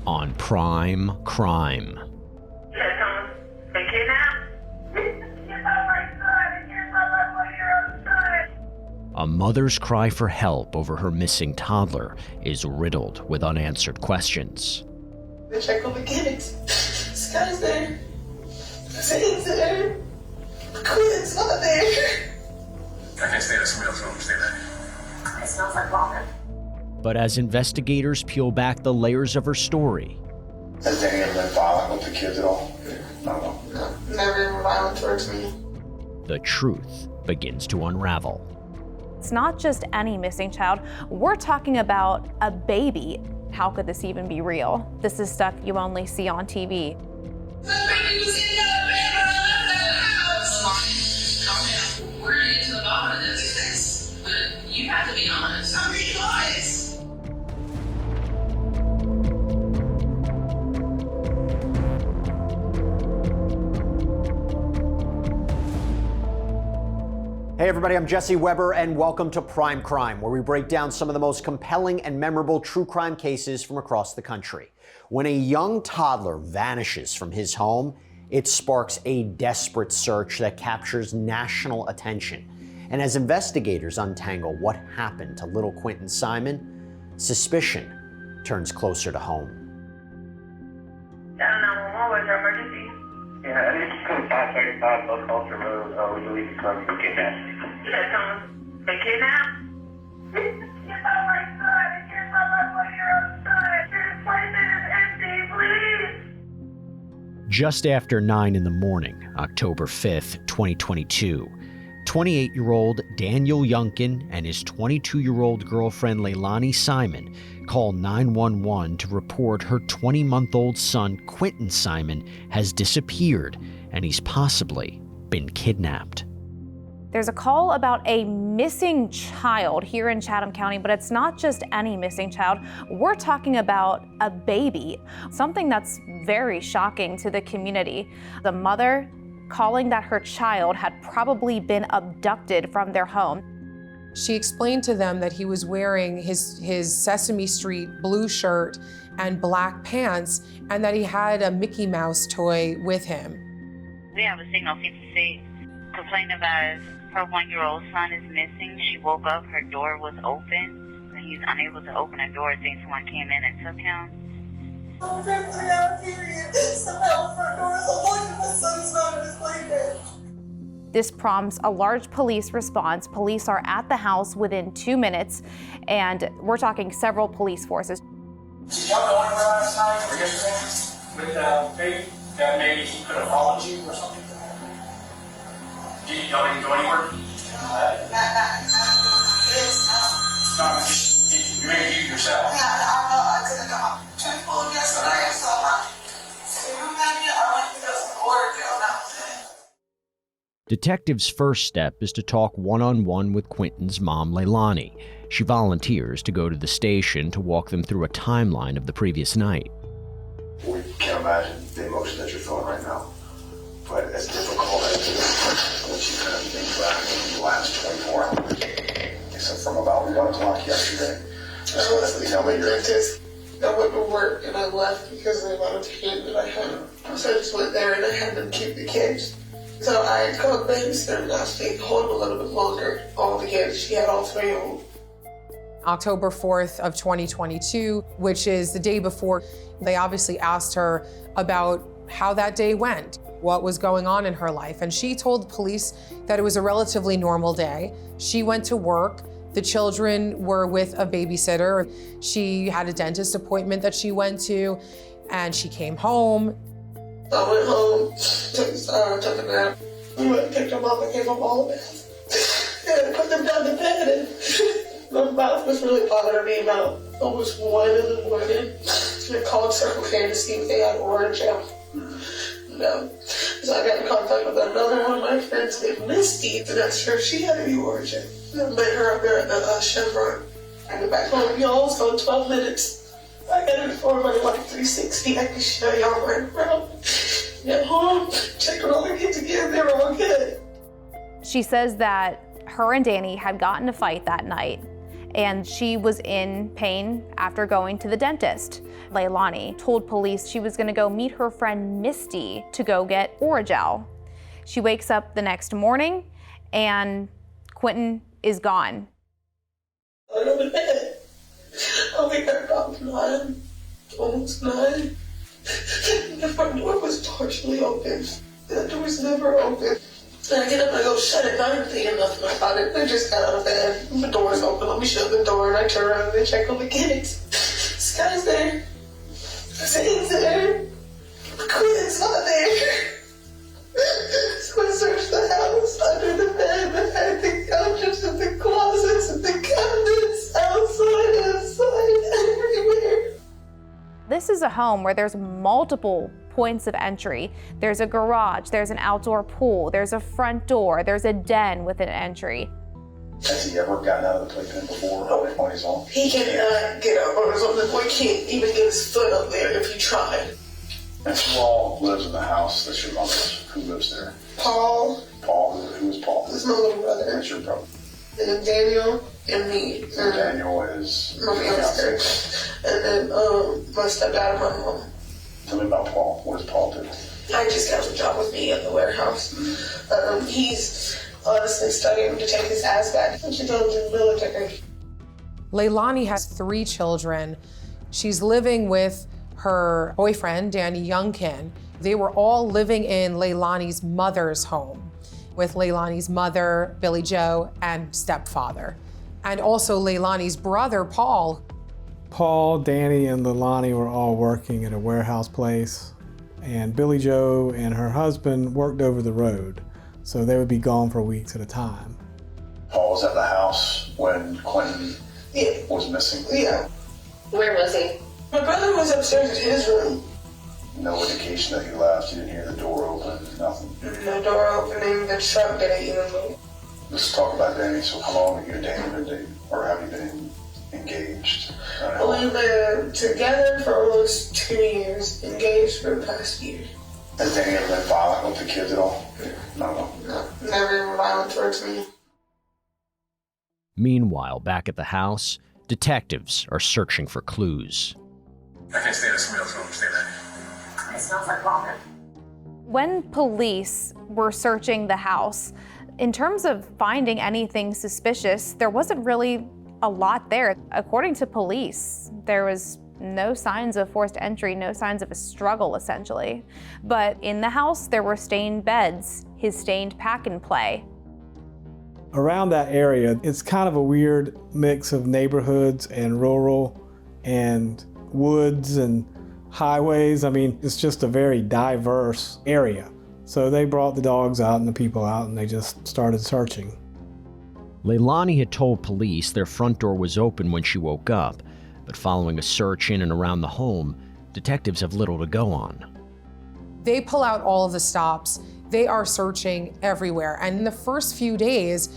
on Prime Crime. A mother's cry for help over her missing toddler is riddled with unanswered questions. They check on the kids. Sky's there. Zane's there. Quinton's not there. I can't stay there. Somebody else will stay there. It smells like vomit. But as investigators peel back the layers of her story, Has Danny ever been violent with the kids at all? No, never even violent towards me. the truth begins to unravel. It's not just any missing child. We're talking about a baby. How could this even be real? This is stuff you only see on TV. The baby was in the bedroom of the house. Calm down. We're gonna get to the bottom of this, but you have to be honest. I'm being honest. Hey everybody, I'm Jesse Weber and welcome to Prime Crime, where we break down some of the most compelling and memorable true crime cases from across the country. When a young toddler vanishes from his home, it sparks a desperate search that captures national attention. And as investigators untangle what happened to little Quinton Simon, suspicion turns closer to home. 911, what's your emergency? Yeah, I need to come 535 South Culture Road. We believe it's going to be kidnapped. You said someone's been kidnapped? Get my son and get my 11-year-old son. This place is empty, please. Just after 9 in the morning, October 5th, 2022, 28-year-old Daniel Youngkin and his 22-year-old girlfriend Leilani Simon call 911 to report her 20-month-old son Quinton Simon has disappeared and he's possibly been kidnapped. There's a call about a missing child here in Chatham County, but it's not just any missing child. We're talking about a baby, something that's very shocking to the community. The mother calling that her child had probably been abducted from their home. She explained to them that he was wearing his Sesame Street blue shirt and black pants, and that he had a Mickey Mouse toy with him. We have a signal 56 complaining about her 1-year-old son is missing. She woke up, her door was open, and he's unable to open her door. I think someone came in and took him. I'm 3 hours period. Somehow front door is open. My son's not in his playpen. This prompts a large police response. Police are at the house within 2 minutes, and we're talking several police forces. Did y'all go anywhere last night or yesterday with baby? That maybe he could have followed you or something? Y'all didn't go anywhere? You made it yourself. I couldn't go. Check full yesterday, so I went to go some order deal now. Detectives' first step is to talk one-on-one with Quinton's mom, Leilani. She volunteers to go to the station to walk them through a timeline of the previous night. We can't imagine the emotion that you're feeling right now. But as difficult as it is, once you kind of think back in the last 24 hours, except from about 1 o'clock yesterday. I was tell me your dentist. I went to work and I left because of the amount of pain that I had. So I just went there and I had them keep the kids. So I called babysitter and asked me to hold them a little bit longer. All the kids, she had all 3 of them. October 4th of 2022, which is the day before, they obviously asked her about how that day went, what was going on in her life. And she told police that it was a relatively normal day. She went to work. The children were with a babysitter. She had a dentist appointment that she went to, and she came home. I went home, took a nap. We went and picked them up and gave them all a bath. And I put them down to bed, and my mouth was really bothering me about almost 1 in the morning. I called Circle K to see if they had orange out. No. So I got in contact with another one of my friends named Misty, and asked her if she had any orange. I met her up there at the Chevron. I went back home, y'all, it's on 12 minutes. I got it for my like 360. I can show y'all right around. Get home, checked on all the kids again, they were all good. She says that her and Danny had gotten in a fight that night, and she was in pain after going to the dentist. Leilani told police she was gonna go meet her friend Misty to go get Orajel. She wakes up the next morning and Quinton is gone. I go to bed. I'll be there about 9, almost 9. The front door was partially open. The door's never open. And I get up and I go shut it, not even thinking nothing about it. I just got out of bed. The door's open. Let me shut the door. And I turn around and check on the kids. This guy's there. Zane's there. Quinton's not there. So I searched the house, under the bed, behind the couches, and the closets, and the cabinets, outside, inside, everywhere. This is a home where there's multiple points of entry. There's a garage, there's an outdoor pool, there's a front door, there's a den with an entry. Has he ever gotten out of the playpen before on his own? He cannot get up on his own. The boy can't even get his foot up there if he tried. And who all lives in the house that's your mother's? Who lives there? Paul. Paul, who is Paul? This is my little brother. That's your brother. And then Daniel and me. And Daniel is my fiance. And then my stepdad and my mom. Tell me about Paul. What does Paul do? I just got a job with me at the warehouse. He's honestly studying to take his ass back. And she told him to the military. Leilani has 3 children. She's living with her boyfriend, Danny Youngkin. They were all living in Leilani's mother's home with Leilani's mother, Billy Joe, and stepfather. And also Leilani's brother, Paul. Paul, Danny, and Leilani were all working at a warehouse place, and Billy Joe and her husband worked over the road, so they would be gone for weeks at a time. Paul was at the house when Quinton was missing? Yeah. Where was he? My brother was upstairs in his room. No indication that he left. You didn't hear the door open, nothing. No door opening, the truck didn't even move. Let's talk about Danny. So how long have you and Danny been dating? Or have you been engaged? We've been together for almost 2 years, engaged for the past year. Has Danny ever been violent with the kids at all? No. Never even violent towards me. Meanwhile, back at the house, detectives are searching for clues. I can't stand it. Somebody else will understand that. It smells like vomit. When police were searching the house, in terms of finding anything suspicious, there wasn't really a lot there. According to police, there was no signs of forced entry, no signs of a struggle, essentially. But in the house, there were stained beds, his stained pack and play. Around that area, it's kind of a weird mix of neighborhoods and rural and woods and highways. I mean, it's just a very diverse area. So they brought the dogs out and the people out and they just started searching. Leilani had told police their front door was open when she woke up, but following a search in and around the home, detectives have little to go on. They pull out all of the stops. They are searching everywhere. And the first few days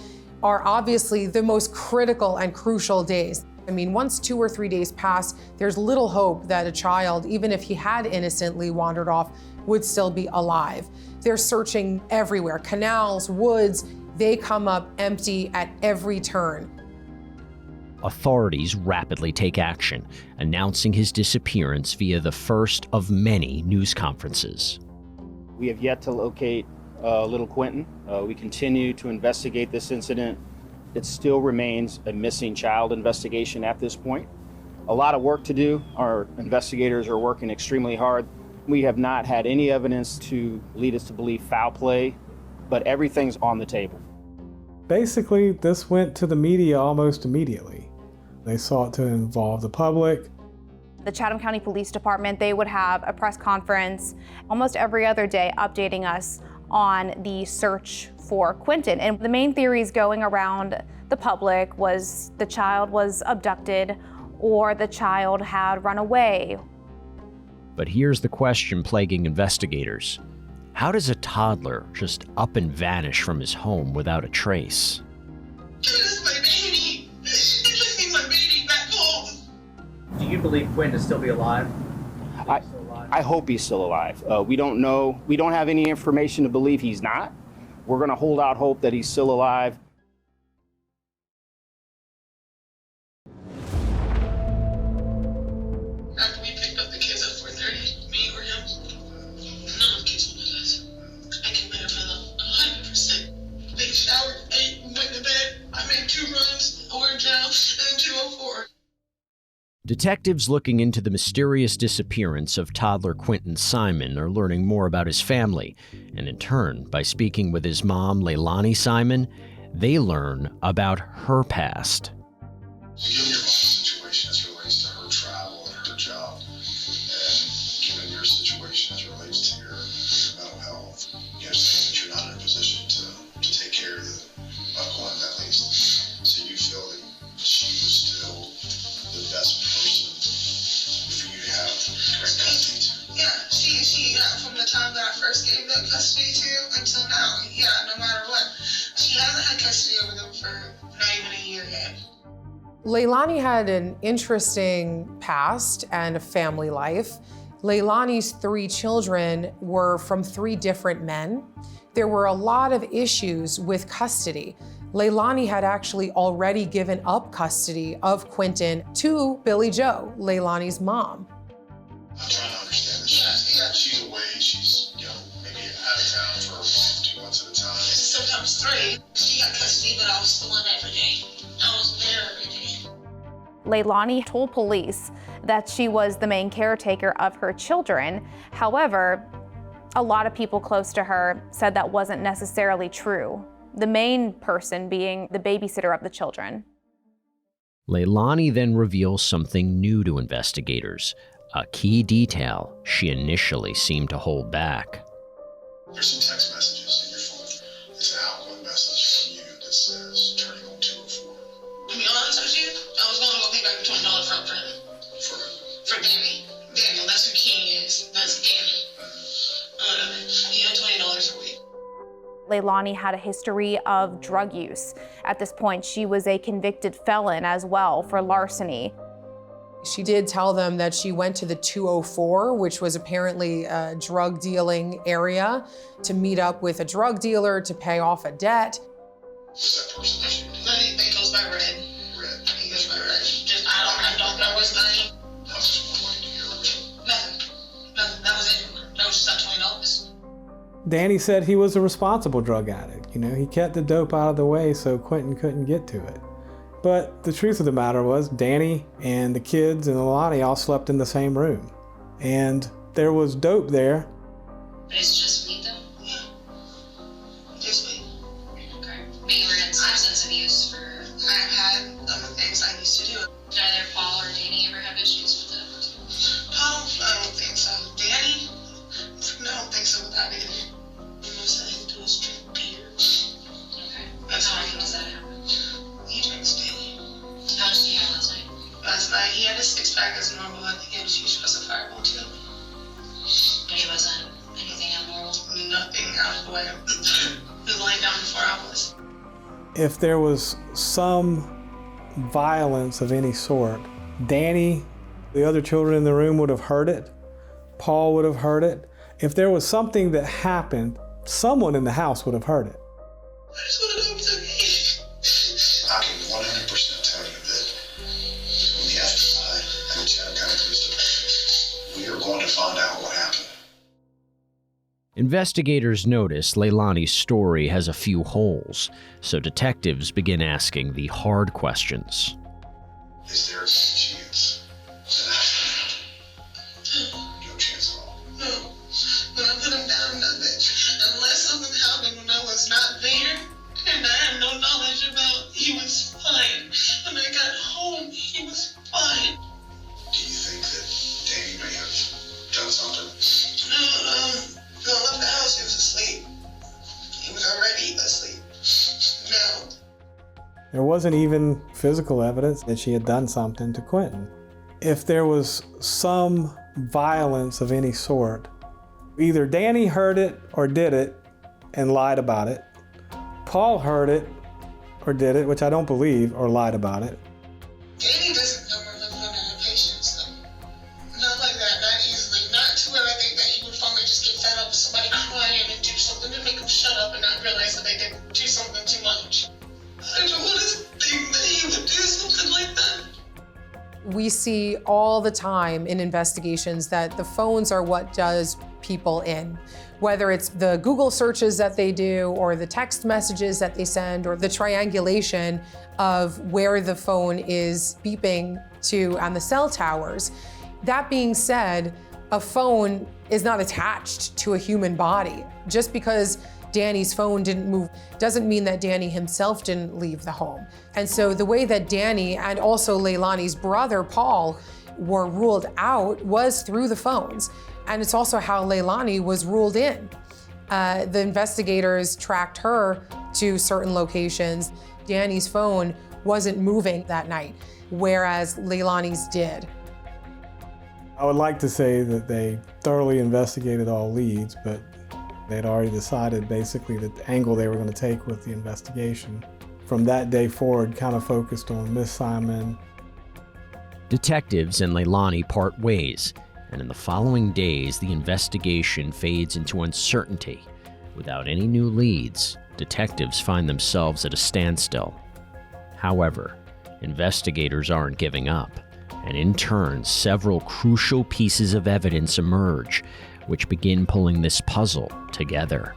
are obviously the most critical and crucial days. I mean, once 2 or 3 days pass, there's little hope that a child, even if he had innocently wandered off, would still be alive. They're searching everywhere, canals, woods, they come up empty at every turn. Authorities rapidly take action, announcing his disappearance via the first of many news conferences. We have yet to locate little Quinton. We continue to investigate this incident. It still remains a missing child investigation at this point. A lot of work to do. Our investigators are working extremely hard. We have not had any evidence to lead us to believe foul play, but everything's on the table. Basically, this went to the media almost immediately. They sought to involve the public. The Chatham County Police Department, they would have a press conference almost every other day updating us on the search for Quinton. And the main theories going around the public was the child was abducted or the child had run away. But here's the question plaguing investigators. How does a toddler just up and vanish from his home without a trace? That's my baby. Just need my baby back home. Do you believe Quinton to still be alive? I hope he's still alive. We don't know. We don't have any information to believe he's not. We're going to hold out hope that he's still alive. Detectives looking into the mysterious disappearance of toddler Quinton Simon are learning more about his family, and in turn, by speaking with his mom, Leilani Simon, they learn about her past. Given your mom's situation as it relates to her travel and her job, and given your situation as it relates to your mental health, saying that you're not in a position to take care of Quinton at least, so you feel that she was still the best person for you to have direct custody to? Yeah, she from the time that I first gave the custody to until now, no matter what. She hasn't had custody over them for not even a year yet. Leilani had an interesting past and a family life. Leilani's 3 children were from 3 different men. There were a lot of issues with custody. Leilani had actually already given up custody of Quinton to Billy Joe, Leilani's mom. I'm trying to understand this. Yeah. She's away. She's, maybe out of town for a month, 2 months at a time. Sometimes 3. She got custody, but I was still in every day. I was there every day. Leilani told police that she was the main caretaker of her children. However, a lot of people close to her said that wasn't necessarily true, the main person being the babysitter of the children. Leilani then reveals something new to investigators, a key detail she initially seemed to hold back. There's some text messages in your phone. It's an outgoing message from you that says, turning on 204. To be honest with you, I was going to go pay back the $20 for him. For Danny. Daniel, that's who King is. That's Danny. He had $20 a week. Leilani had a history of drug use. At this point, she was a convicted felon as well for larceny. She did tell them that she went to the 204, which was apparently a drug dealing area, to meet up with a drug dealer to pay off a debt. Who's that person that she did? He goes by Red. Red. He goes by Red. I don't know his name. How much more money do you owe? Nothing. That was it. That was just that $20. Danny said he was a responsible drug addict. He kept the dope out of the way so Quinton couldn't get to it. But the truth of the matter was, Danny and the kids and Leilani all slept in the same room. And there was dope there. It's just me, though? Yeah. Just me. Okay. But you were in substance abuse for... I've had other things I used to do. Did either Paul or Danny ever have issues with it? Paul, I don't think so. Danny? No, I don't think so with that either. The most I can do is drink beer. Okay. That's How all often he does that happen? He drinks daily. How much did you have last night? Last night, he had a 6-pack as normal. I think he had a few shots of Fireball, too. And it wasn't anything abnormal? Nothing out of the way. He was laying down before I was. If there was some violence of any sort, Danny, the other children in the room would have heard it. Paul would have heard it. If there was something that happened, someone in the house would have heard it. I just want to know if it's okay. I can 100% tell you that between the FBI and the Chatham County Police Department, we are going to find out what happened. Investigators notice Leilani's story has a few holes, so detectives begin asking the hard questions. Is there a chance that happened? No chance at all. No. When I put him down, nothing. Unless something happened when I was not there, and I had no knowledge about, he was fine. When I got home, he was fine. Do you think that Danny may have done something? No, I left the house, he was asleep. He was already asleep. No. There wasn't even physical evidence that she had done something to Quinton. If there was some violence of any sort, either Danny heard it or did it and lied about it. Paul heard it or did it, which I don't believe, or lied about it. Danny doesn't know we're living under the patience, though. Not like that, not easily. Not to where I think that he would finally just get fed up with somebody crying and do something to make him shut up and not realize that they did do something too much. I don't want to think that he would do something like that. We see all the time in investigations that the phones are what does people in, whether it's the Google searches that they do or the text messages that they send or the triangulation of where the phone is beeping to on the cell towers. That being said, a phone is not attached to a human body. Just because Danny's phone didn't move doesn't mean that Danny himself didn't leave the home. And so the way that Danny and also Leilani's brother, Paul, were ruled out was through the phones. And it's also how Leilani was ruled in. The investigators tracked her to certain locations. Danny's phone wasn't moving that night, whereas Leilani's did. I would like to say that they thoroughly investigated all leads, but they'd already decided basically that the angle they were going to take with the investigation. From that day forward, kind of focused on Miss Simon. Detectives and Leilani part ways, and in the following days, the investigation fades into uncertainty. Without any new leads, detectives find themselves at a standstill. However, investigators aren't giving up, and in turn, several crucial pieces of evidence emerge, which begin pulling this puzzle together.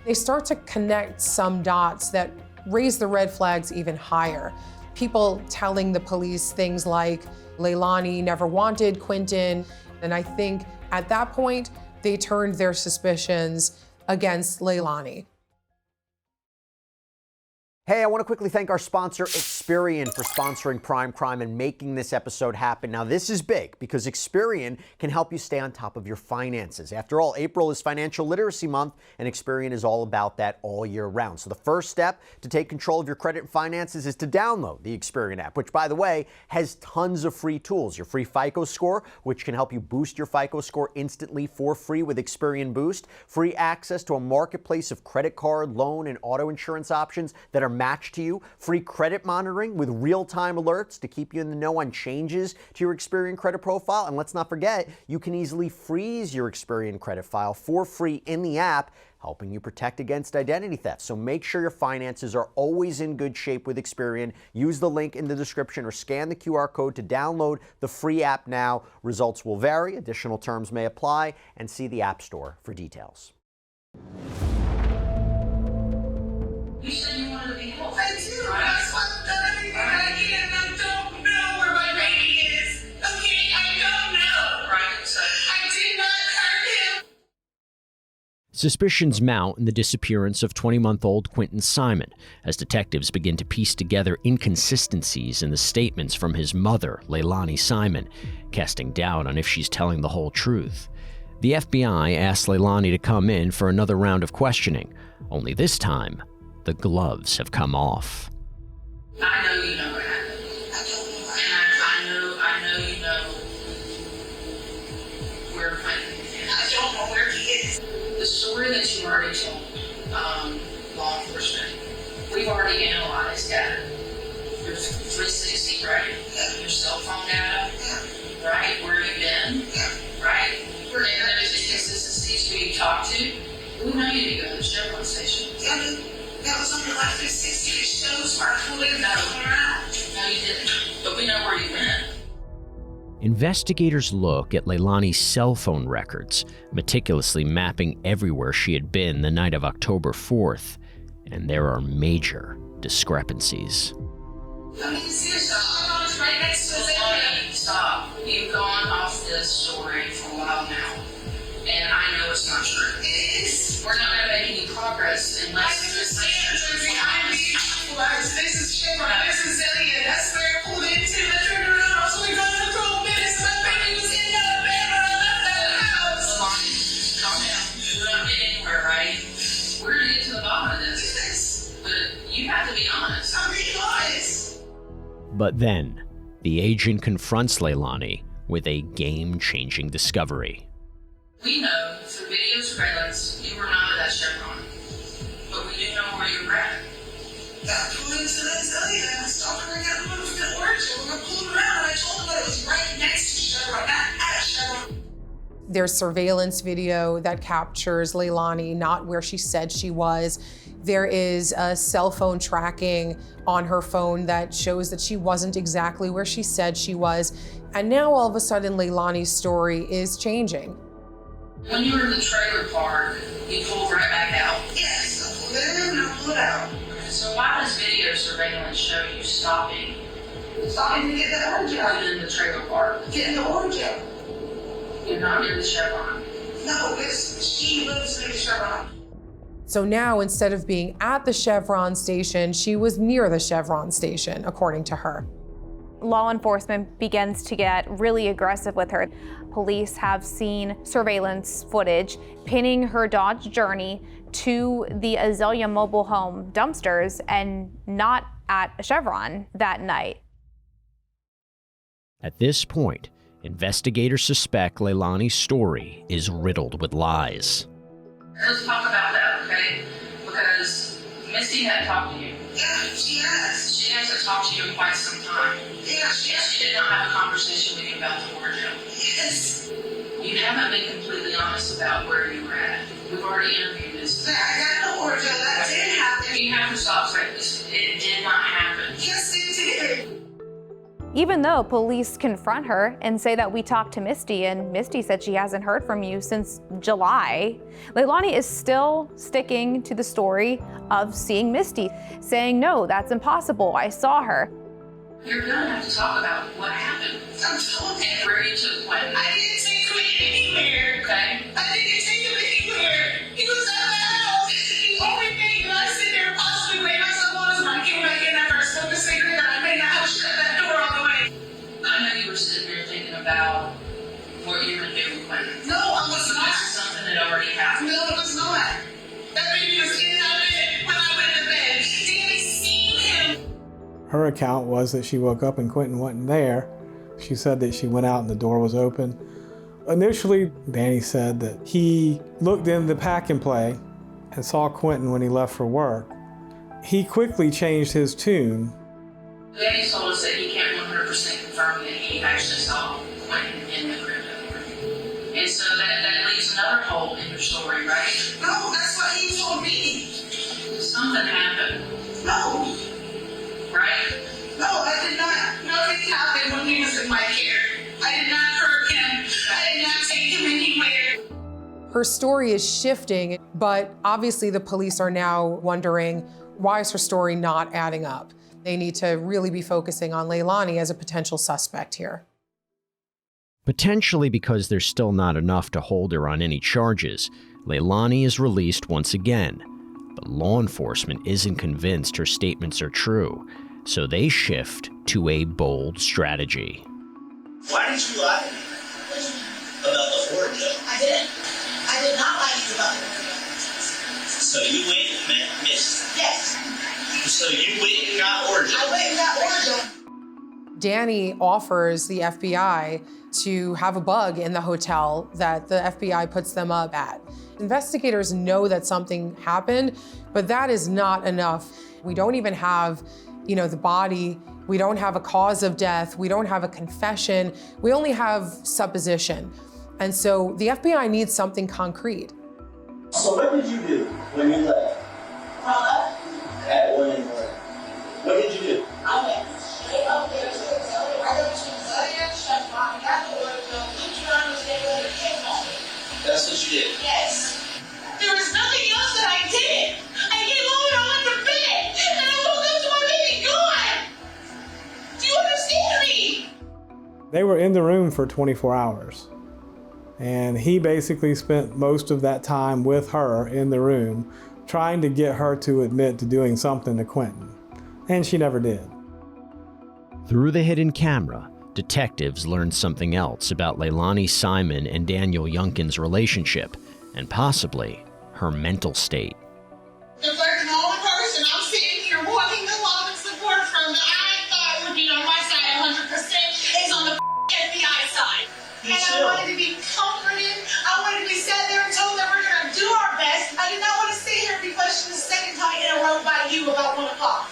They start to connect some dots that raise the red flags even higher. People telling the police things like Leilani never wanted Quinton, and I think at that point, they turned their suspicions against Leilani. Hey, I want to quickly thank our sponsor, Experian, for sponsoring Prime Crime and making this episode happen. Now, this is big because Experian can help you stay on top of your finances. After all, April is Financial Literacy Month, and Experian is all about that all year round. So the first step to take control of your credit and finances is to download the Experian app, which, by the way, has tons of free tools. Your free FICO score, which can help you boost your FICO score instantly for free with Experian Boost. Free access to a marketplace of credit card, loan, and auto insurance options that are matched to you. Free credit monitoring with real-time alerts to keep you in the know on changes to your Experian credit profile. And let's not forget, you can easily freeze your Experian credit file for free in the app, helping you protect against identity theft. So make sure your finances are always in good shape with Experian. Use the link in the description or scan the QR code to download the free app now. Results will vary, additional terms may apply, and see the App Store for details. You said you wanted to be home. I do. That's why I've done everything I can. I don't know where my baby is. Okay, I don't know. Right, so I did not hurt him. Suspicions mount in the disappearance of 20-month-old Quinton Simon as detectives begin to piece together inconsistencies in the statements from his mother, Leilani Simon, casting doubt on if she's telling the whole truth. The FBI asks Leilani to come in for another round of questioning, only this time, the gloves have come off. I know you know what happened. And I know you know where Quinton is. I don't know where he is. The story that you already told law enforcement, we've already analyzed data. Your 360, right? Your cell phone data, right? Where you've been, right? And there's inconsistencies who you talked to. We know you didn't go to the Chevron station. That was on your life 360. It shows where I pulled in around. No, you didn't. But we know where you went. Investigators look at Leilani's cell phone records, meticulously mapping everywhere she had been the night of October 4th, and there are major discrepancies. I mean, seriously, I was right next to him. Stop. You've gone off this story for a while now, and I know it's not true. It is. We're not going to make any progress unless behind me. This is Chevron. This is Zellia. That's where I pulled into. I turned around. I was only gone for a couple minutes. My baby was in the bed when I left that house. Calm down. We're not getting anywhere, right? We're going to get to the bottom of this. But you have to be honest. I'm being honest. But then, the agent confronts Leilani with a game-changing discovery. We know through video surveillance you were not at that Chevron, but we do know where you were at. I pulled into that Zellia and I stopped her and got a little bit worse. When I pulled around, I told her that it was right next to Chevron, not at Chevron. There's surveillance video that captures Leilani not where she said she was. There is a cell phone tracking on her phone that shows that she wasn't exactly where she said she was. And now all of a sudden Leilani's story is changing. When you were in the trailer park, you pulled right back out. Yes, I pulled it in and I pulled it out. So why does video surveillance show you stopping? Stopping to get the orange out. In the trailer park? Getting the orange out. You're not near the Chevron. No, she lives near the Chevron. So now, instead of being at the Chevron station, she was near the Chevron station, according to her. Law enforcement begins to get really aggressive with her. Police have seen surveillance footage pinning her Dodge Journey to the Azalea mobile home dumpsters and not at a Chevron that night. At this point, investigators suspect Leilani's story is riddled with lies. Let's talk about that, okay? Because Misty hadn't talked to you. Yeah, she has. She hasn't talked to you in quite some time. Yeah, she has. She did not have a conversation with you about the origin. Yes. You haven't been completely honest about where you were at. We've already interviewed this. I got no origin. That did happen. You have to stop saying this. It did not happen. Yes, it did. Even though police confront her and say that we talked to Misty, and Misty said she hasn't heard from you since July, Leilani is still sticking to the story of seeing Misty, saying, no, that's impossible, I saw her. You're gonna have to talk about what happened. I'm telling you. And where you took Quinton. I didn't take Quinton anywhere. Okay? I didn't take him anywhere. He was at my house. The only thing that I sit there and possibly made myself on is when I came back in that first spoke a secret that I may not have shut that door all the way. I know you were sitting there thinking about what you were gonna do with Quinton. No, I was So not. this is something that already happened. No, it was not. That baby was in my bed when I went to bed. Danny seen him. Her account was that she woke up and Quinton wasn't there. She said that she went out and the door was open. Initially, Danny said that he looked in the pack and play and saw Quinton when he left for work. He quickly changed his tune. Danny told us that he can't 100% confirm that he actually saw Quinton in the crypto. And so that leaves another hole in your story, right? No, that's what he told me. Something happened, No, right? no, I did not. Nothing happened when he was in my care. I did not hurt him. I did not take him anywhere. Her story is shifting, but obviously the police are now wondering, why is her story not adding up? They need to really be focusing on Leilani as a potential suspect here. Potentially because there's still not enough to hold her on any charges, Leilani is released once again. But law enforcement isn't convinced her statements are true, so they shift to a bold strategy. Why did you lie to me about the origin? I did not lie to you about the origin. So you went and met Miss. Yes, So you went and got origin. I went and got origin. Danny offers the FBI to have a bug in the hotel that the FBI puts them up at. Investigators know that something happened, but that is not enough. We don't even have, the body. We don't have a cause of death. We don't have a confession. We only have supposition. And so the FBI needs something concrete. So what did you do when you left? At 1 a.m. What did you do? I went straight up there to the hotel. I went to the Azalea Chevron, got the origin, looked around the table, and came home. That's what you did. Yes. There was nothing else that I did. I came home and I went to bed, and I woke up to my baby gone. Do you understand me? They were in the room for 24 hours. And he basically spent most of that time with her in the room, trying to get her to admit to doing something to Quinton. And she never did. Through the hidden camera, detectives learned something else about Leilani Simon and Daniel Youngkin's relationship, and possibly her mental state. If there's an only person I'm sitting here wanting the love and support from that I thought would be on my side 100% is on the FBI side. And I wanted to be comforted. I wanted to be sat there and told that we're going to do our best. I did not want to sit here and be questioned the second time in a row by you about 1 o'clock.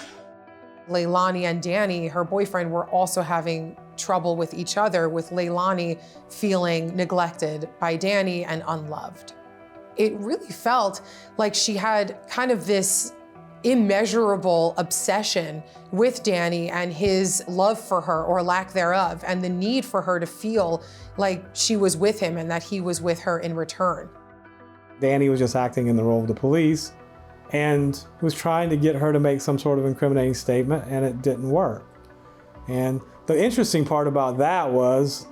Leilani and Danny, her boyfriend, were also having trouble with each other, with Leilani feeling neglected by Danny and unloved. It really felt like she had kind of this immeasurable obsession with Danny and his love for her, or lack thereof, and the need for her to feel like she was with him and that he was with her in return. Danny was just acting in the role of the police and was trying to get her to make some sort of incriminating statement, and it didn't work. And the interesting part about that was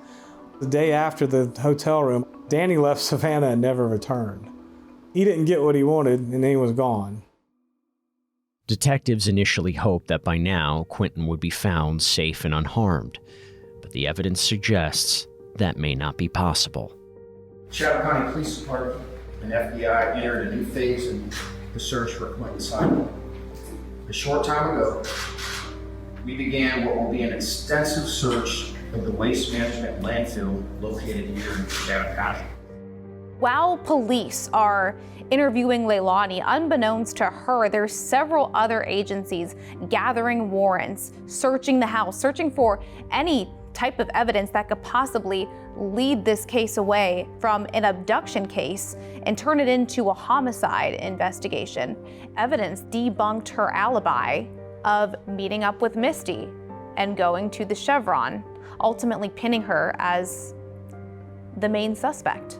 the day after the hotel room, Danny left Savannah and never returned. He didn't get what he wanted, and then he was gone. Detectives initially hoped that by now, Quinton would be found safe and unharmed, but the evidence suggests that may not be possible. Chatham County Police Department and FBI entered a new phase in the search for Quinton Simon. A short time ago, we began what will be an extensive search of the waste management landfill located here in Chatham County. While police are interviewing Leilani, unbeknownst to her, there's several other agencies gathering warrants, searching the house, searching for any type of evidence that could possibly lead this case away from an abduction case and turn it into a homicide investigation. Evidence debunked her alibi of meeting up with Misty and going to the Chevron, ultimately pinning her as the main suspect.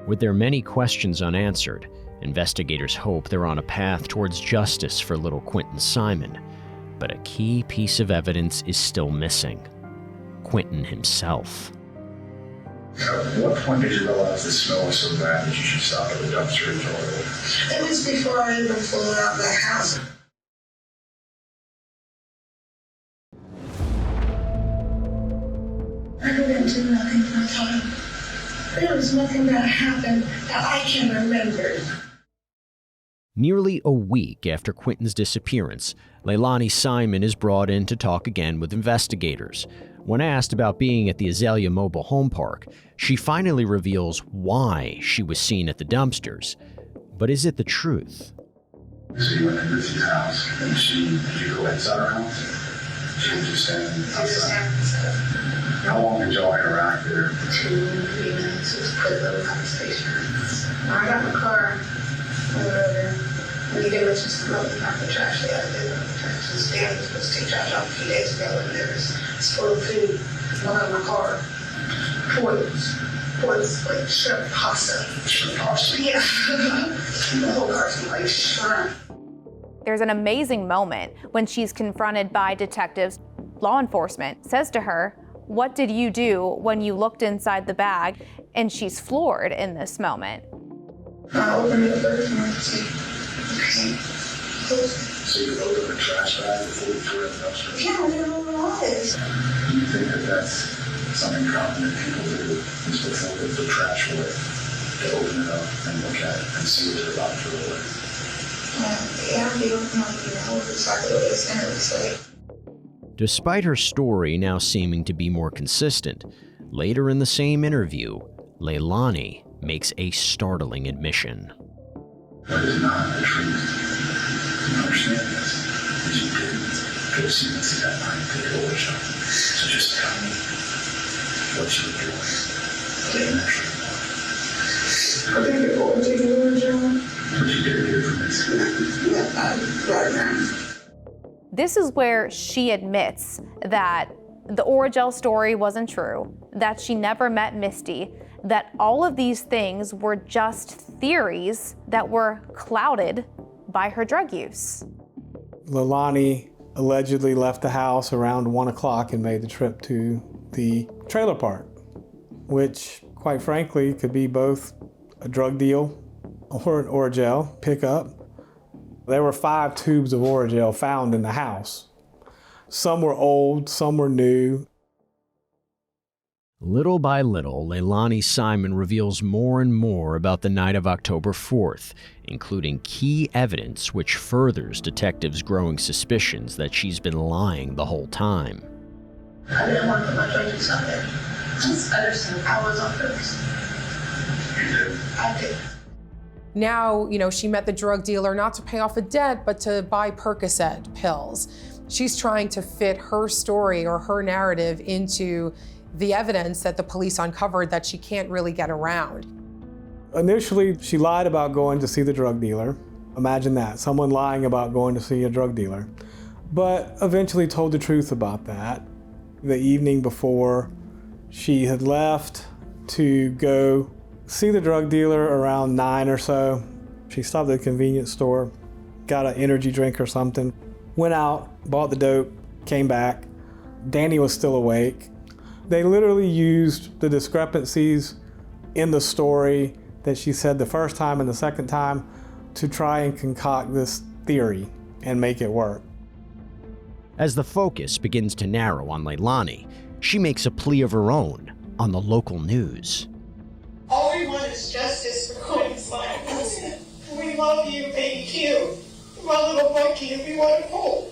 With their many questions unanswered, investigators hope they're on a path towards justice for little Quinton Simon. But a key piece of evidence is still missing: Quinton himself. At what point did you realize the smell was so bad that you should stop at the dumpster and throw it away? It was before I even flew out the house. I didn't do nothing for a time. There was nothing that happened that I can remember. Nearly a week after Quinton's disappearance, Leilani Simon is brought in to talk again with investigators. When asked about being at the Azalea Mobile Home Park, she finally reveals why she was seen at the dumpsters. But is it the truth? So you went to Missy's house, and did you go inside her house? She was just standing outside. How long did y'all interact there? 2 to 3 minutes. It was pretty little conversation. I got in the car, and you didn't mention something about the trash. Yeah, I did about the trash. This damn was supposed to take trash out a few days ago, and there was spoiled food all in my car. Towards like shrimp pasta. Shrimp pasta? Yeah. The whole car smelled like shrimp. There's an amazing moment when she's confronted by detectives. Law enforcement says to her, "What did you do when you looked inside the bag?" And she's floored in this moment. I opened the first one to see. Okay. So you opened the trash bag before you threw it in the dumpster? Yeah, I didn't know what it was. Do you think that that's something common that people do, is before they put trash away, to open it up and look at it and see what they're about to throw away? Yeah, I do. Know exactly what it's going to say. Despite her story now seeming to be more consistent, later in the same interview, Leilani makes a startling admission. That is not the truth. You understand this? Because you didn't go to see Missy that night and take it away, Sean. So just tell me what you were doing. Getting that truth. I think it was taking over, John. But you did hear from Missy. Yeah, right now. This is where she admits that the Oragel story wasn't true, that she never met Misty, that all of these things were just theories that were clouded by her drug use. Leilani allegedly left the house around 1 o'clock and made the trip to the trailer park, which, quite frankly, could be both a drug deal or an Oragel pickup. There were 5 tubes of Oragel found in the house. Some were old, some were new. Little by little, Leilani Simon reveals more and more about the night of October 4th, including key evidence which furthers detectives' growing suspicions that she's been lying the whole time. I didn't want to put my drug use out there. I understand. I was on purpose. You did? I did. Now, she met the drug dealer not to pay off a debt, but to buy Percocet pills. She's trying to fit her story or her narrative into the evidence that the police uncovered that she can't really get around. Initially, she lied about going to see the drug dealer. Imagine that, someone lying about going to see a drug dealer, but eventually told the truth about that. The evening before, she had left to go see the drug dealer around 9 or so. She stopped at the convenience store, got an energy drink or something, went out, bought the dope, came back. Danny was still awake. They literally used the discrepancies in the story that she said the first time and the second time to try and concoct this theory and make it work. As the focus begins to narrow on Leilani, she makes a plea of her own on the local news. All we want is justice for Quinton Simon. That's it. We love you, baby Q. My little monkey, and we want him home.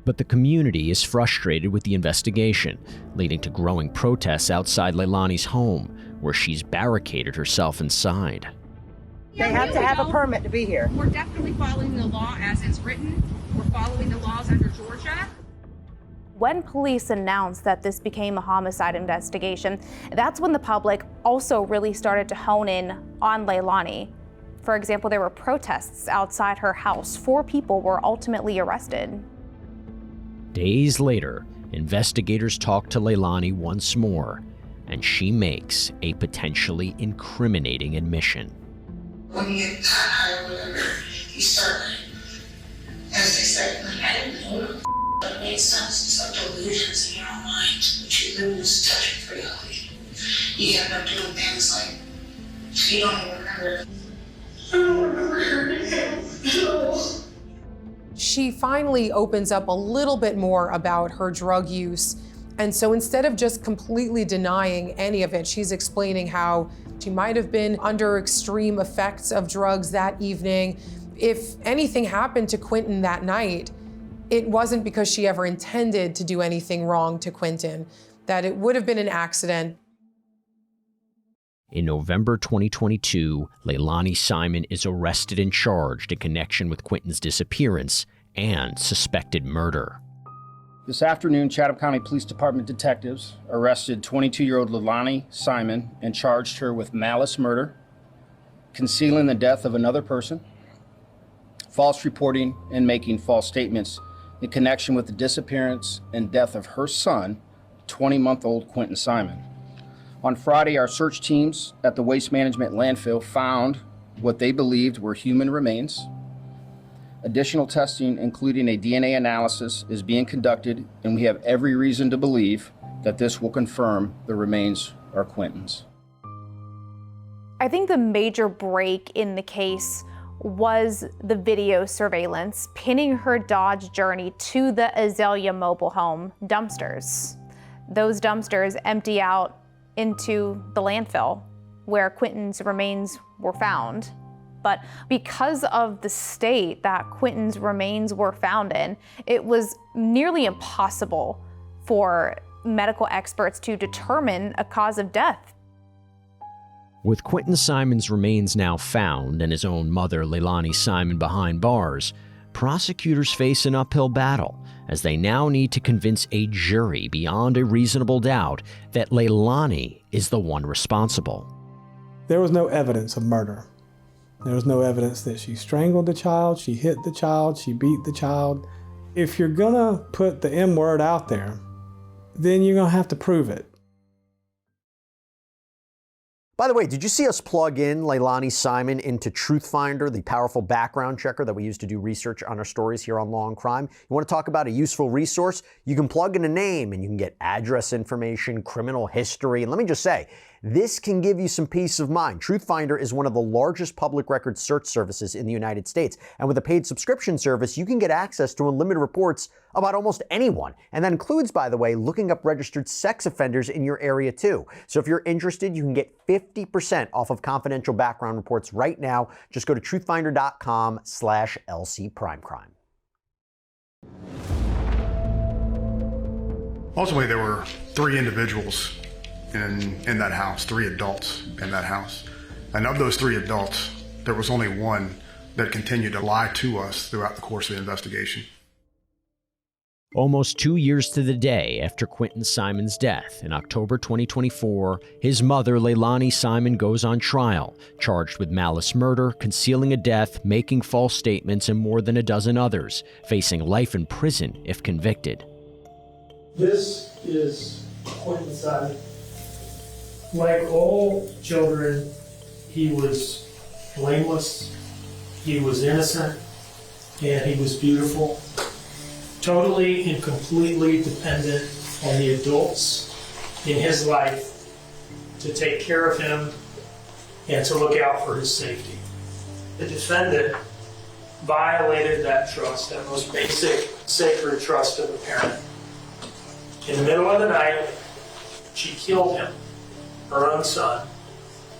But the community is frustrated with the investigation, leading to growing protests outside Leilani's home, where she's barricaded herself inside. They have to have a permit to be here. We're definitely following the law as it's written. We're following the laws under Georgia. When police announced that this became a homicide investigation, that's when the public also really started to hone in on Leilani. For example, there were protests outside her house. 4 people were ultimately arrested. Days later, investigators talk to Leilani once more, and she makes a potentially incriminating admission. When you get high or whatever, you start, as they say, I didn't know what it made sense. It's like delusions in your own mind, which you lose touch with reality. You end up doing things like, you don't even remember. I don't remember hurting him at all. She finally opens up a little bit more about her drug use. And so instead of just completely denying any of it, she's explaining how she might have been under extreme effects of drugs that evening. If anything happened to Quinton that night, it wasn't because she ever intended to do anything wrong to Quinton, that it would have been an accident. In November 2022, Leilani Simon is arrested and charged in connection with Quinton's disappearance and suspected murder. This afternoon, Chatham County Police Department detectives arrested 22-year-old Leilani Simon and charged her with malice murder, concealing the death of another person, false reporting, and making false statements in connection with the disappearance and death of her son, 20-month-old Quinton Simon. On Friday, our search teams at the Waste Management Landfill found what they believed were human remains. Additional testing, including a DNA analysis, is being conducted, and we have every reason to believe that this will confirm the remains are Quinton's. I think the major break in the case was the video surveillance pinning her Dodge Journey to the Azalea mobile home dumpsters. Those dumpsters empty out into the landfill where Quinton's remains were found. But because of the state that Quinton's remains were found in, it was nearly impossible for medical experts to determine a cause of death. With Quinton Simon's remains now found and his own mother, Leilani Simon, behind bars, prosecutors face an uphill battle as they now need to convince a jury beyond a reasonable doubt that Leilani is the one responsible. There was no evidence of murder. There was no evidence that she strangled the child, she hit the child, she beat the child. If you're gonna put the M word out there, then you're gonna have to prove it. By the way, did you see us plug in Leilani Simon into Truthfinder, the powerful background checker that we use to do research on our stories here on Law and Crime? You want to talk about a useful resource? You can plug in a name and you can get address information, criminal history, and let me just say, this can give you some peace of mind. Truthfinder is one of the largest public record search services in the United States. And with a paid subscription service, you can get access to unlimited reports about almost anyone. And that includes, by the way, looking up registered sex offenders in your area too. So if you're interested, you can get 50% off of confidential background reports right now. Just go to truthfinder.com/LCPrimeCrime. Ultimately, there were 3 individuals in that house, 3 adults in that house. And of those 3 adults, there was only one that continued to lie to us throughout the course of the investigation. Almost 2 years to the day after Quinton Simon's death in October 2024, his mother, Leilani Simon, goes on trial, charged with malice murder, concealing a death, making false statements, and more than a dozen others, facing life in prison if convicted. This is Quinton Simon. Like all children, he was blameless, he was innocent, and he was beautiful. Totally and completely dependent on the adults in his life to take care of him and to look out for his safety. The defendant violated that trust, that most basic, sacred trust of a parent. In the middle of the night, she killed him, her own son,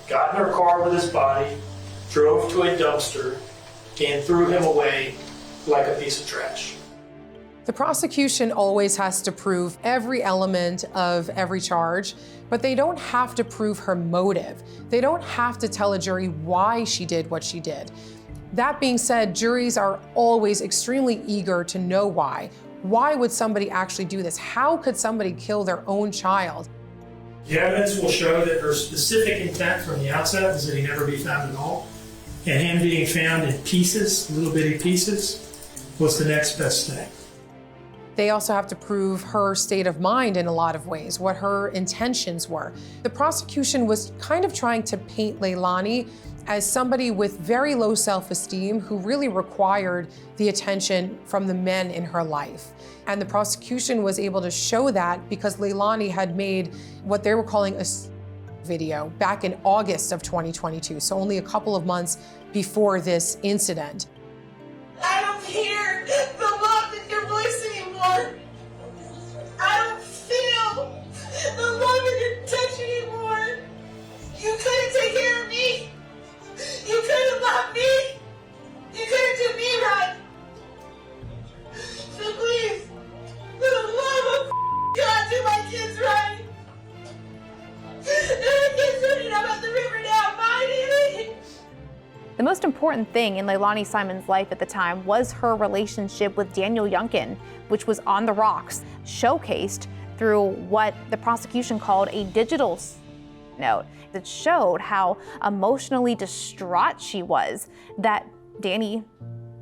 got in her car with his body, drove to a dumpster, and threw him away like a piece of trash. The prosecution always has to prove every element of every charge, but they don't have to prove her motive. They don't have to tell a jury why she did what she did. That being said, juries are always extremely eager to know why. Why would somebody actually do this? How could somebody kill their own child? The evidence will show that her specific intent from the outset was that he never be found at all, and him being found in pieces, little bitty pieces, was the next best thing. They also have to prove her state of mind in a lot of ways, what her intentions were. The prosecution was kind of trying to paint Leilani as somebody with very low self-esteem who really required the attention from the men in her life. And the prosecution was able to show that because Leilani had made what they were calling a video back in August of 2022, so only a couple of months before this incident. I don't hear the love in your voice anymore. I don't feel the love in your touch anymore. You couldn't take care of me. You couldn't love me. You couldn't do me right. So please, for the love of God, do my kids right. The kids running up at the river now, fighting. The most important thing in Leilani Simon's life at the time was her relationship with Daniel Youngkin, which was on the rocks, showcased through what the prosecution called a digital note that showed how emotionally distraught she was that Danny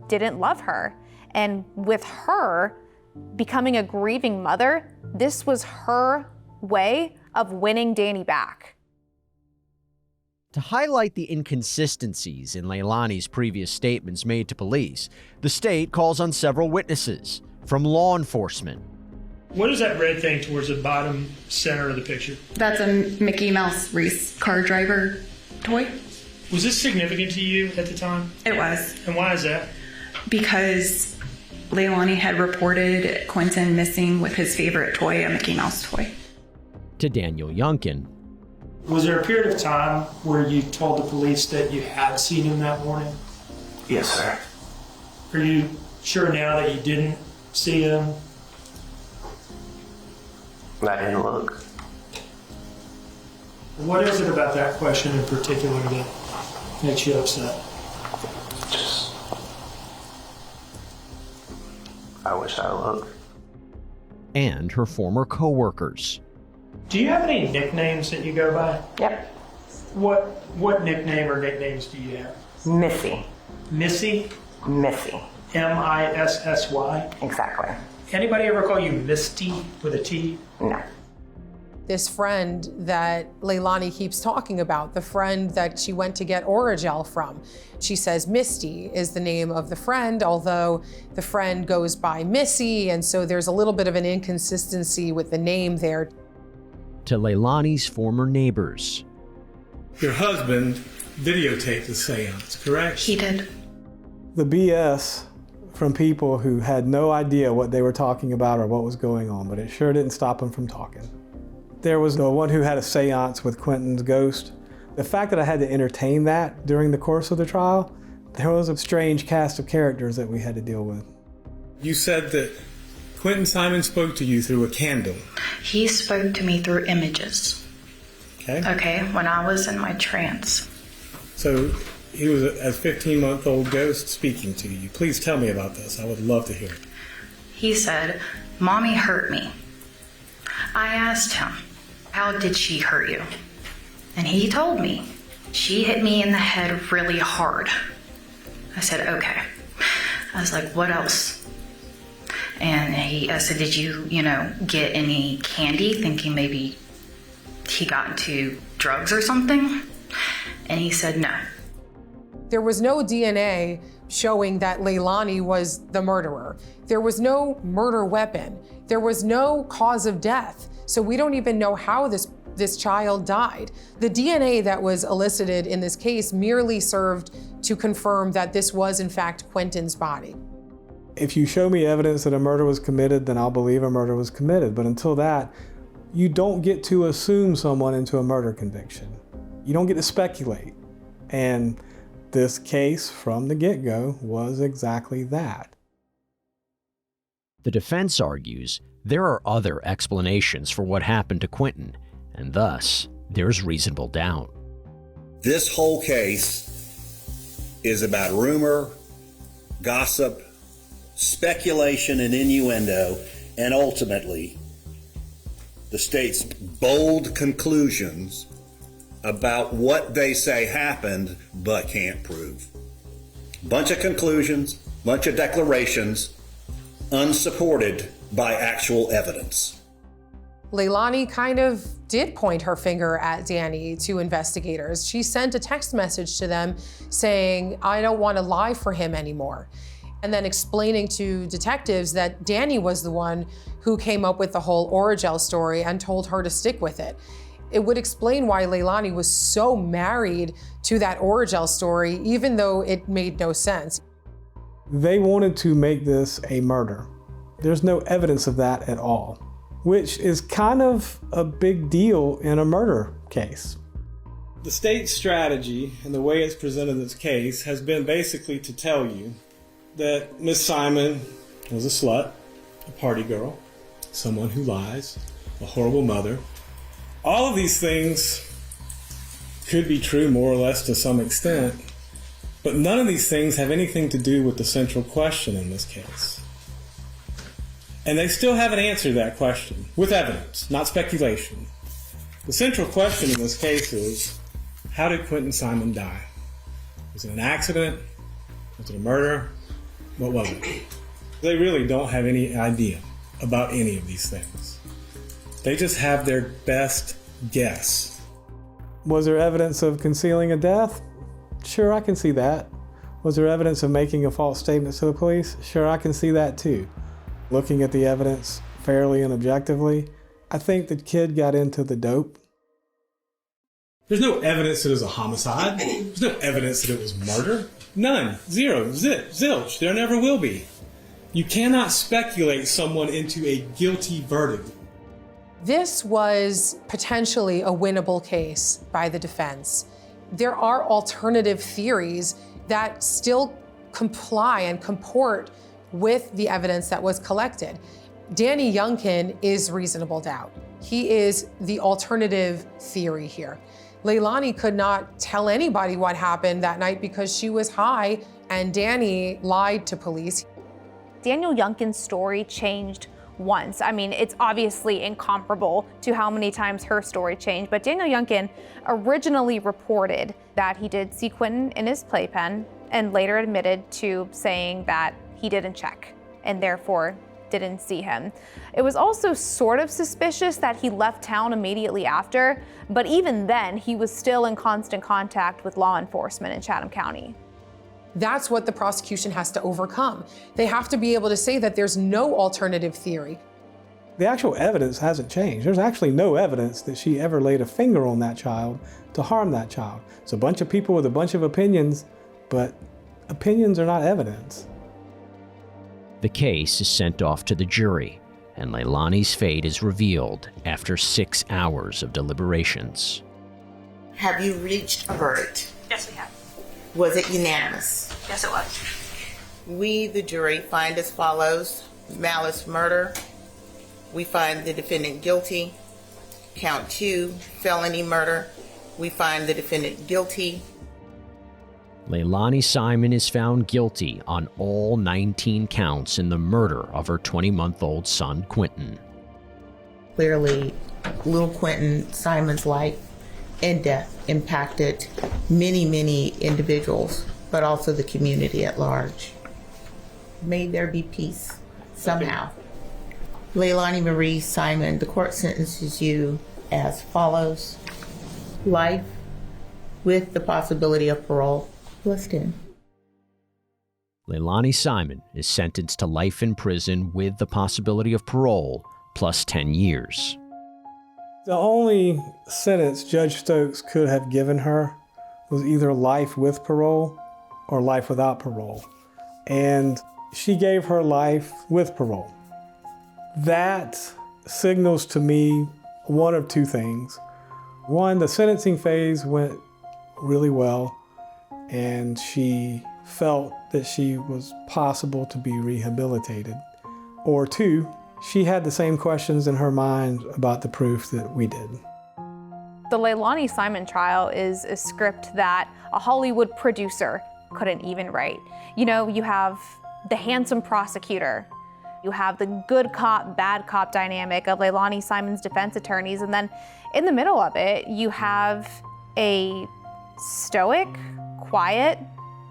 didn't love her. And with her becoming a grieving mother, this was her way of winning Danny back. To highlight the inconsistencies in Leilani's previous statements made to police, the state calls on several witnesses from law enforcement. What is that red thing towards the bottom center of the picture? That's a Mickey Mouse race car driver toy. Was this significant to you at the time? It was. And why is that? Because Leilani had reported Quinton missing with his favorite toy, a Mickey Mouse toy. To Daniel Youngkin. Was there a period of time where you told the police that you had seen him that morning? Yes, sir. Are you sure now that you didn't see him? I didn't look. What is it about that question in particular that makes you upset? Just, I wish I looked. And her former co-workers. Do you have any nicknames that you go by? Yep. What nickname or nicknames do you have? Missy. Missy? Missy. M-I-S-S-Y? Exactly. Anybody ever call you Misty with a T? No. This friend that Leilani keeps talking about, the friend that she went to get Oragel from, she says Misty is the name of the friend, although the friend goes by Missy, and so there's a little bit of an inconsistency with the name there. To Leilani's former neighbors. Your husband videotaped the seance, correct? He did. The BS from people who had no idea what they were talking about or what was going on, but it sure didn't stop them from talking. There was no one who had a seance with Quinton's ghost. The fact that I had to entertain that during the course of the trial, there was a strange cast of characters that we had to deal with. You said that Quinton Simon spoke to you through a candle. He spoke to me through images. Okay, when I was in my trance. So he was a 15-month-old ghost speaking to you. Please tell me about this. I would love to hear it. He said, Mommy hurt me. I asked him, how did she hurt you? And he told me, she hit me in the head really hard. I said, okay. I was like, what else? And I said, did you get any candy, thinking maybe he got into drugs or something? And he said, no. There was no DNA showing that Leilani was the murderer. There was no murder weapon. There was no cause of death. So we don't even know how this child died. The DNA that was elicited in this case merely served to confirm that this was in fact Quinton's body. If you show me evidence that a murder was committed, then I'll believe a murder was committed. But until that, you don't get to assume someone into a murder conviction. You don't get to speculate. And this case from the get-go was exactly that. The defense argues there are other explanations for what happened to Quinton, and thus there's reasonable doubt. This whole case is about rumor, gossip, speculation, and innuendo, and ultimately the state's bold conclusions about what they say happened but can't prove. Bunch of conclusions, bunch of declarations, unsupported by actual evidence. Leilani kind of did point her finger at Danny to investigators. She sent a text message to them saying, I don't want to lie for him anymore. And then explaining to detectives that Danny was the one who came up with the whole Oragel story and told her to stick with it. It would explain why Leilani was so married to that Oragel story, even though it made no sense. They wanted to make this a murder. There's no evidence of that at all, which is kind of a big deal in a murder case. The state's strategy and the way it's presented this case has been basically to tell you that Miss Simon was a slut, a party girl, someone who lies, a horrible mother. All of these things could be true more or less to some extent, but none of these things have anything to do with the central question in this case. And they still haven't answered that question with evidence, not speculation. The central question in this case is, how did Quinton Simon die? Was it an accident? Was it a murder? What was it? They really don't have any idea about any of these things. They just have their best guess. Was there evidence of concealing a death? Sure, I can see that. Was there evidence of making a false statement to the police? Sure, I can see that too. Looking at the evidence fairly and objectively, I think the kid got into the dope. There's no evidence that it was a homicide. There's no evidence that it was murder. None. Zero. Zilch. There never will be. You cannot speculate someone into a guilty verdict. This was potentially a winnable case by the defense. There are alternative theories that still comply and comport with the evidence that was collected. Danny Youngkin is reasonable doubt. He is the alternative theory here. Leilani could not tell anybody what happened that night because she was high and Danny lied to police. Daniel Youngkin's story changed once. I mean, it's obviously incomparable to how many times her story changed, but Daniel Youngkin originally reported that he did see Quinton in his playpen and later admitted to saying that he didn't check and therefore didn't see him. It was also sort of suspicious that he left town immediately after, but even then he was still in constant contact with law enforcement in Chatham County. That's what the prosecution has to overcome. They have to be able to say that there's no alternative theory. The actual evidence hasn't changed. There's actually no evidence that she ever laid a finger on that child to harm that child. It's a bunch of people with a bunch of opinions, but opinions are not evidence. The case is sent off to the jury, and Leilani's fate is revealed after 6 hours of deliberations. Have you reached a verdict? Yes, we have. Was it unanimous? Yes, it was. We, the jury, find as follows: malice murder. We find the defendant guilty. Count 2, felony murder. We find the defendant guilty. Leilani Simon is found guilty on all 19 counts in the murder of her 20-month-old son, Quinton. Clearly, little Quinton Simon's life and death impacted many, many individuals, but also the community at large. May there be peace somehow. Leilani Marie Simon, the court sentences you as follows: life with the possibility of parole plus 10. Leilani Simon is sentenced to life in prison with the possibility of parole plus 10 years. The only sentence Judge Stokes could have given her was either life with parole or life without parole. And she gave her life with parole. That signals to me one of two things. One, the sentencing phase went really well, and she felt that she was possible to be rehabilitated. Or two, she had the same questions in her mind about the proof that we did. The Leilani Simon trial is a script that a Hollywood producer couldn't even write. You know, you have the handsome prosecutor, you have the good cop, bad cop dynamic of Leilani Simon's defense attorneys, and then in the middle of it, you have a stoic, quiet,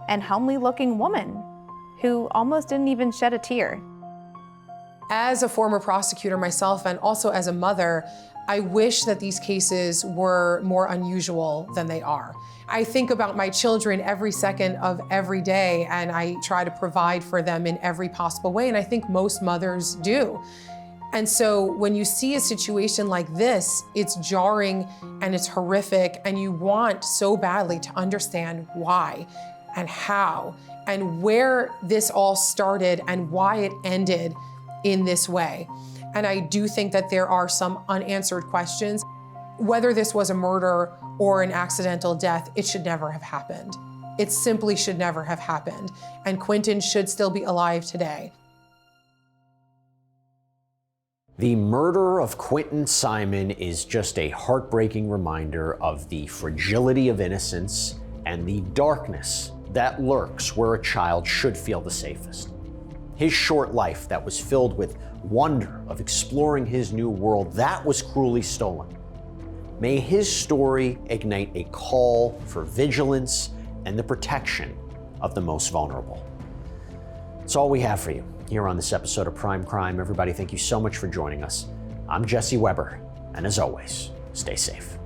and homely looking woman who almost didn't even shed a tear. As a former prosecutor myself, and also as a mother, I wish that these cases were more unusual than they are. I think about my children every second of every day, and I try to provide for them in every possible way, and I think most mothers do. And so when you see a situation like this, it's jarring and it's horrific, and you want so badly to understand why and how and where this all started and why it ended in this way. And I do think that there are some unanswered questions. Whether this was a murder or an accidental death, it should never have happened. It simply should never have happened. And Quinton should still be alive today. The murder of Quinton Simon is just a heartbreaking reminder of the fragility of innocence and the darkness that lurks where a child should feel the safest. His short life that was filled with wonder of exploring his new world, that was cruelly stolen. May his story ignite a call for vigilance and the protection of the most vulnerable. That's all we have for you here on this episode of Prime Crime. Everybody, thank you so much for joining us. I'm Jesse Weber, and as always, stay safe.